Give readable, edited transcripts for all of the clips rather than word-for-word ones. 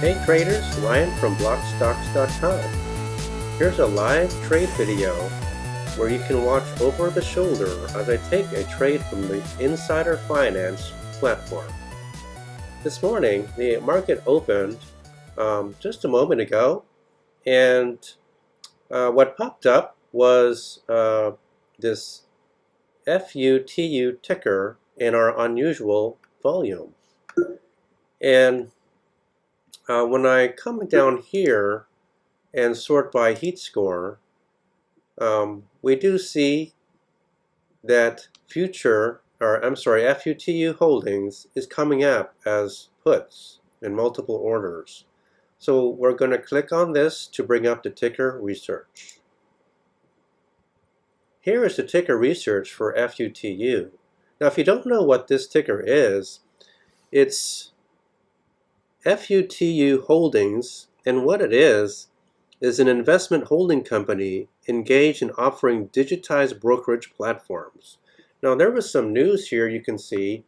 Hey traders, Ryan from blockstocks.com. Here's a live trade video where you can watch over the shoulder as I take a trade from the InsiderFinance platform. This morning, the market opened just a moment ago, and what popped up was this FUTU ticker in our unusual volume. And when I come down here and sort by heat score, we do see that FUTU Holdings is coming up as puts in multiple orders. So we're going to click on this to bring up the ticker research. Here is the ticker research for FUTU. Now, if you don't know what this ticker is, it's FUTU Holdings, and what it is an investment holding company engaged in offering digitized brokerage platforms. Now, there was some news here. You can see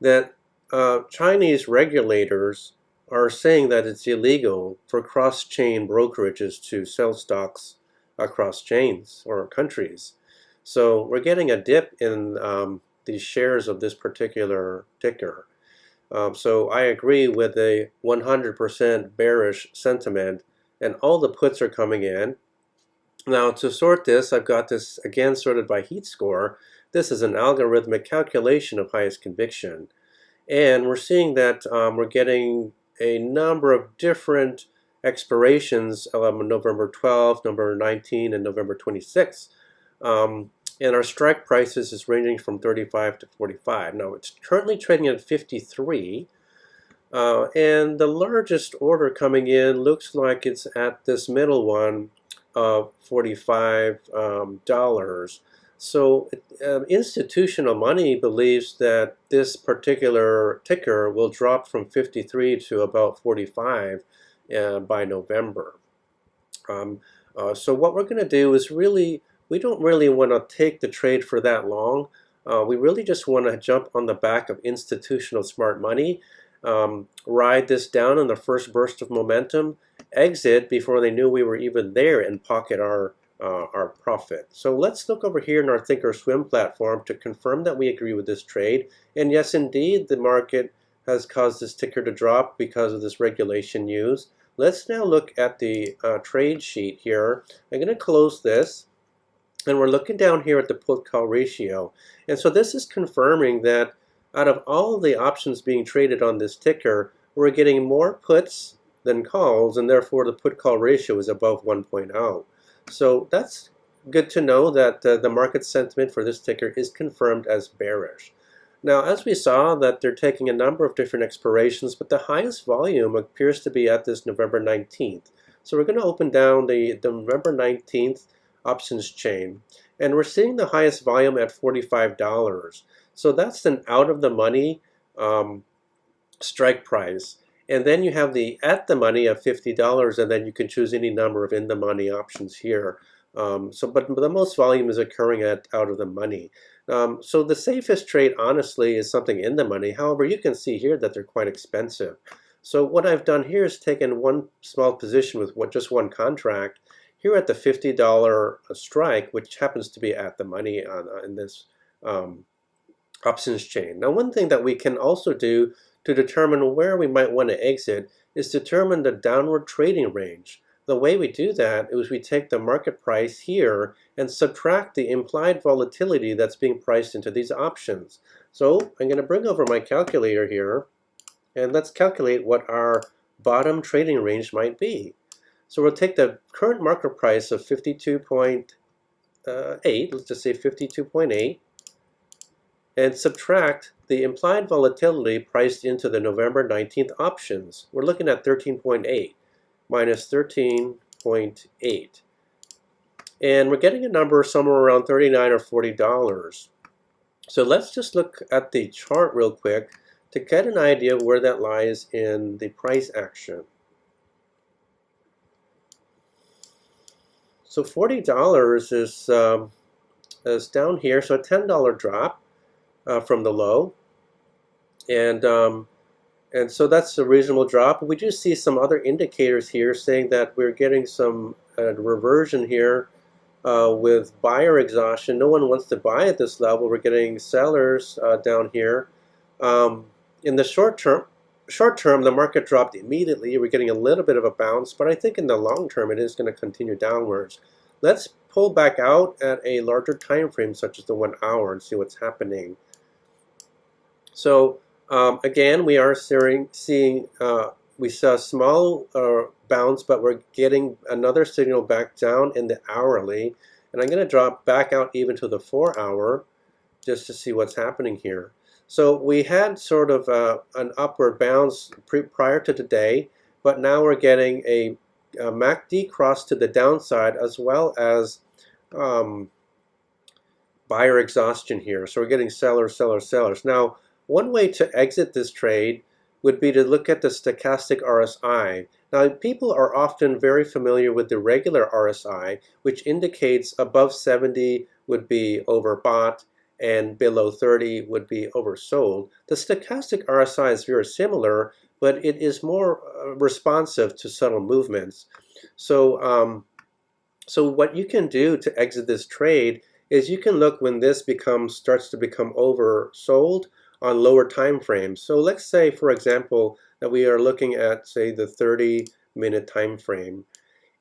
that Chinese regulators are saying that it's illegal for cross-chain brokerages to sell stocks across chains or countries. So we're getting a dip in the shares of this particular ticker. So I agree with a 100% bearish sentiment, and all the puts are coming in. Now, to sort this, I've got this again sorted by heat score. This is an algorithmic calculation of highest conviction. And we're seeing that we're getting a number of different expirations on November 12th, November 19th, and November 26th. And our strike prices is ranging from 35 to 45. Now, it's currently trading at 53. And the largest order coming in looks like it's at this middle one of $45. So institutional money believes that this particular ticker will drop from 53 to about 45 by November. So what we're going to do is we don't really want to take the trade for that long. We really just want to jump on the back of institutional smart money, ride this down in the first burst of momentum, exit before they knew we were even there, and pocket our profit. So let's look over here in our Thinkorswim platform to confirm that we agree with this trade. And yes, indeed, the market has caused this ticker to drop because of this regulation news. Let's now look at the trade sheet here. I'm going to close this. And we're looking down here at the put-call ratio. And so this is confirming that out of all of the options being traded on this ticker, we're getting more puts than calls, and therefore the put-call ratio is above 1.0. So that's good to know that the market sentiment for this ticker is confirmed as bearish. Now, as we saw, that they're taking a number of different expirations, but the highest volume appears to be at this November 19th. So we're going to open down the November 19th options chain, and we're seeing the highest volume at $45. So that's an out of the money strike price. And then you have the at the money of $50, and then you can choose any number of in the money options here. But the most volume is occurring at out of the money. So the safest trade, honestly, is something in the money. However, you can see here that they're quite expensive. So what I've done here is taken one small position with just one contract here at the $50 strike, which happens to be at the money in this options chain. Now, one thing that we can also do to determine where we might want to exit is determine the downward trading range. The way we do that is we take the market price here and subtract the implied volatility that's being priced into these options. So I'm going to bring over my calculator here, and let's calculate what our bottom trading range might be. So we'll take the current market price of 52.8, let's just say 52.8, and subtract the implied volatility priced into the November 19th options. We're looking at 13.8 minus 13.8. And we're getting a number somewhere around $39 or $40. So let's just look at the chart real quick to get an idea of where that lies in the price action. So $40 is down here, so a $10 drop from the low. And And so that's a reasonable drop. We do see some other indicators here saying that we're getting some reversion here with buyer exhaustion. No one wants to buy at this level. We're getting sellers down here. In the short term, the market dropped immediately. We're getting a little bit of a bounce, but I think in the long term, it is going to continue downwards. Let's pull back out at a larger time frame, such as the 1 hour, and see what's happening. So again, we are seeing we saw a small bounce, but we're getting another signal back down in the hourly. And I'm going to drop back out even to the 4 hour just to see what's happening here. So we had sort of an upward bounce prior to today, but now we're getting a MACD cross to the downside as well as buyer exhaustion here. So we're getting sellers, sellers, sellers. Now, one way to exit this trade would be to look at the stochastic RSI. Now, people are often very familiar with the regular RSI, which indicates above 70 would be overbought and below 30 would be oversold. The stochastic RSI is very similar, but it is more responsive to subtle movements. So, so what you can do to exit this trade is you can look when this starts to become oversold on lower time frames. So let's say, for example, that we are looking at, say, the 30-minute time frame.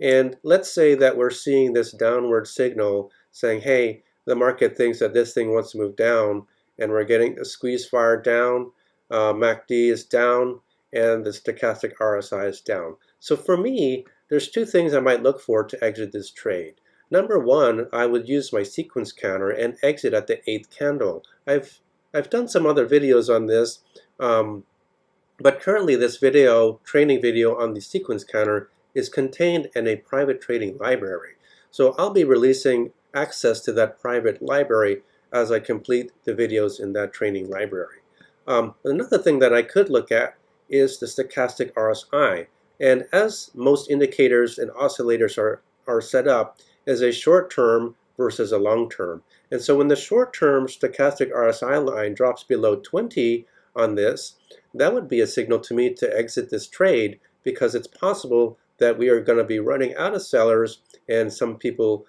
And let's say that we're seeing this downward signal saying, hey, the market thinks that this thing wants to move down, and we're getting a squeeze fire down, MACD is down, and the stochastic RSI is down. So for me, there's two things I might look for to exit this trade. Number one, I would use my sequence counter and exit at the 8th candle. I've done some other videos on this, but currently this training video on the sequence counter is contained in a private trading library. So I'll be releasing access to that private library as I complete the videos in that training library. Another thing that I could look at is the stochastic RSI. And as most indicators and oscillators are set up, as a short term versus a long term. And so when the short term stochastic RSI line drops below 20 on this, that would be a signal to me to exit this trade, because it's possible that we are going to be running out of sellers and some people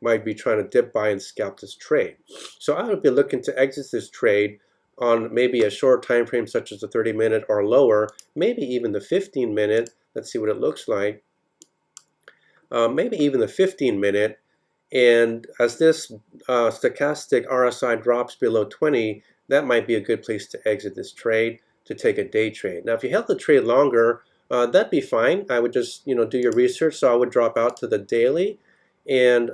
might be trying to dip buy and scalp this trade. So I would be looking to exit this trade on maybe a short time frame such as the 30-minute or lower, maybe even the 15-minute. Let's see what it looks like. Maybe even the 15-minute. And as this stochastic RSI drops below 20, that might be a good place to exit this trade, to take a day trade. Now, if you held the trade longer, that'd be fine. I would just do your research. So I would drop out to the daily. And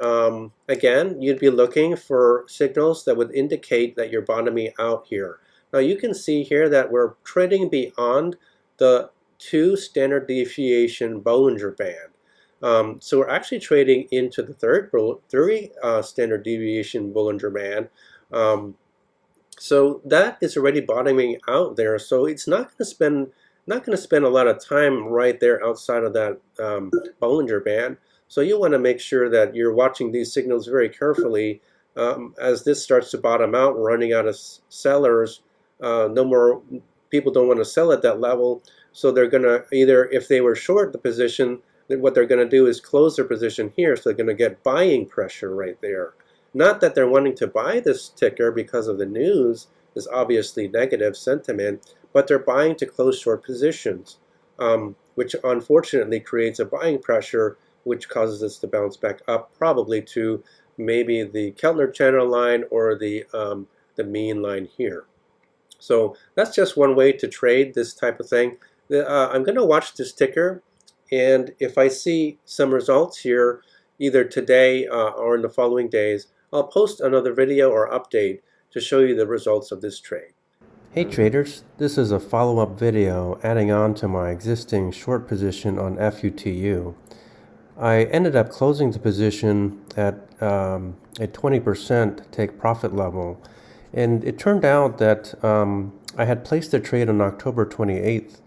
again, you'd be looking for signals that would indicate that you're bottoming out here. Now, you can see here that we're trading beyond the 2 standard deviation Bollinger Band. So we're actually trading into the third standard deviation Bollinger Band. So that is already bottoming out there. So it's not going to spend a lot of time right there outside of that Bollinger Band. So you want to make sure that you're watching these signals very carefully. As this starts to bottom out, we're running out of sellers. No more people don't want to sell at that level. So they're going to either, if they were short the position, then what they're going to do is close their position here. So they're going to get buying pressure right there. Not that they're wanting to buy this ticker because of the news is obviously negative sentiment, but they're buying to close short positions, which unfortunately creates a buying pressure, which causes us to bounce back up, probably to maybe the Keltner channel line or the mean line here. So that's just one way to trade this type of thing. I'm going to watch this ticker, and if I see some results here, either today or in the following days, I'll post another video or update to show you the results of this trade. Hey traders, this is a follow-up video adding on to my existing short position on FUTU. I ended up closing the position at a 20% take profit level, and it turned out that I had placed a trade on October 28th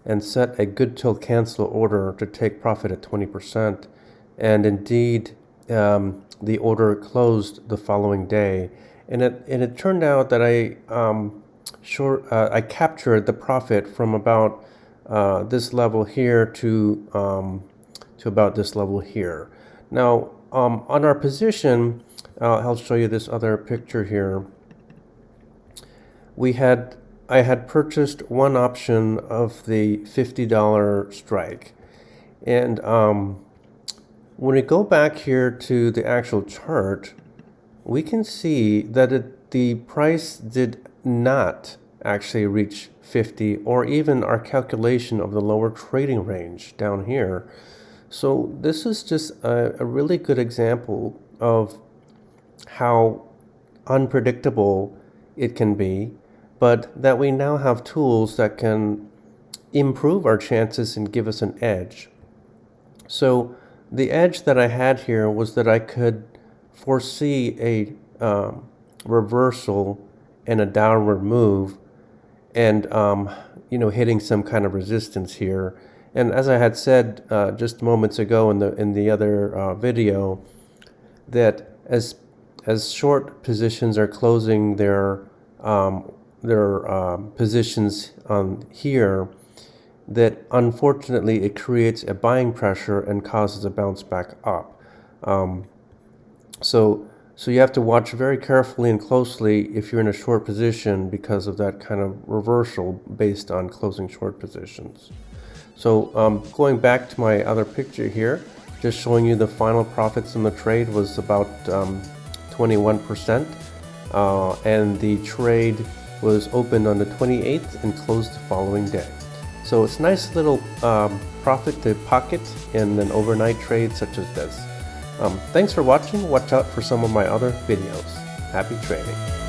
and set a good till cancel order to take profit at 20%, and indeed the order closed the following day, and it turned out that I captured the profit from about this level here to about this level here. Now, on our position, I'll show you this other picture here. I had purchased one option of the $50 strike, and when we go back here to the actual chart, we can see that the price did not actually reach 50, or even our calculation of the lower trading range down here. So this is just a really good example of how unpredictable it can be, but that we now have tools that can improve our chances and give us an edge. So the edge that I had here was that I could foresee a reversal and a downward move, and hitting some kind of resistance here. And as I had said just moments ago in the other video, that as short positions are closing their positions on here, that unfortunately it creates a buying pressure and causes a bounce back up. So you have to watch very carefully and closely if you're in a short position because of that kind of reversal based on closing short positions. So going back to my other picture here, just showing you the final profits in the trade was about 21%, and the trade was opened on the 28th and closed the following day. So it's a nice little profit to pocket in an overnight trade such as this. Thanks for watching. Watch out for some of my other videos. Happy trading.